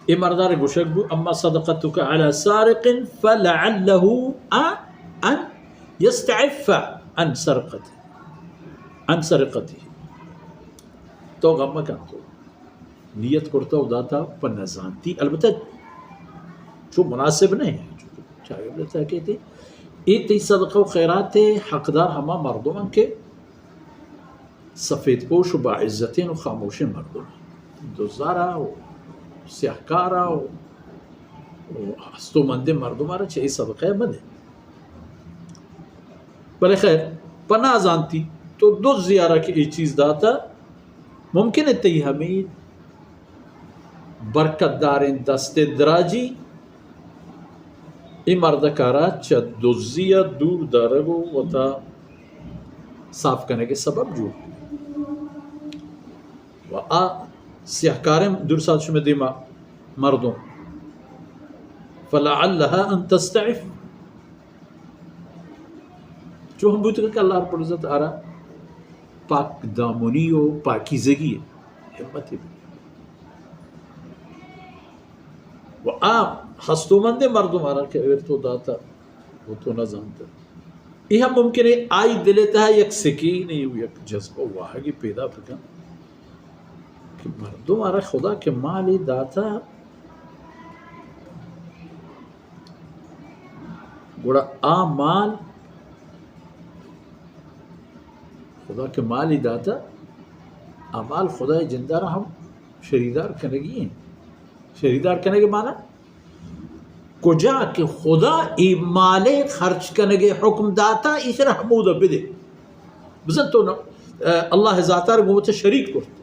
ای مردار گوشک بو اما صدقتك على سارق فلعله ان يستعف عن سرقته تو غم کن تو نیت کرتا ہو داتا پر نزانتی البتہ جو مناسب نہیں ہے چاہیے بلتا ہے کہتے ای تی صدقہ و خیرات حقدار ہما مردمان کے سفید پوش و باعزتین و خاموش مردمان دوزارا و سیاہکارا و ہستو مند مردمارا چاہیے صدقہ مدے بلے خیر پناہ زانتی تو دو زیارہ کی ای چیز داتا ممکن ہے تی ہمیں برکت دارین دست دراجی ای مردکارا چا دوزیا دور دارگو و تا صاف کرنے کے سبب جو و سیاہکارم دور ساتھ شمی دیما مردوں فلعلها ان تستعف جو ہم بوتے کہ اللہ رب العزت آرہا پاک دامنی و پاکیزگی ہے حمتی بھی و ہستو مند مردم آرہا کہ اگر تو داتا وہ تو نہ جانتا یہ ہم ممکن ہے آئی دلیتا ہے یک سکینی و یک جذبہ واحگی پیدا پکن کہ مردم آرہا خدا کے مالی داتا گوڑا مال خدا کے مال ہی داتا مال خدا جندارہ ہم شریدار کنگی ہیں شریدار کرنے کے معنی کجا کہ خدا ای مال خرچ کرنے کے حکم داتا اسرا حمود بدے بزن تو اللہ ذاتار گوتا شریک کرتا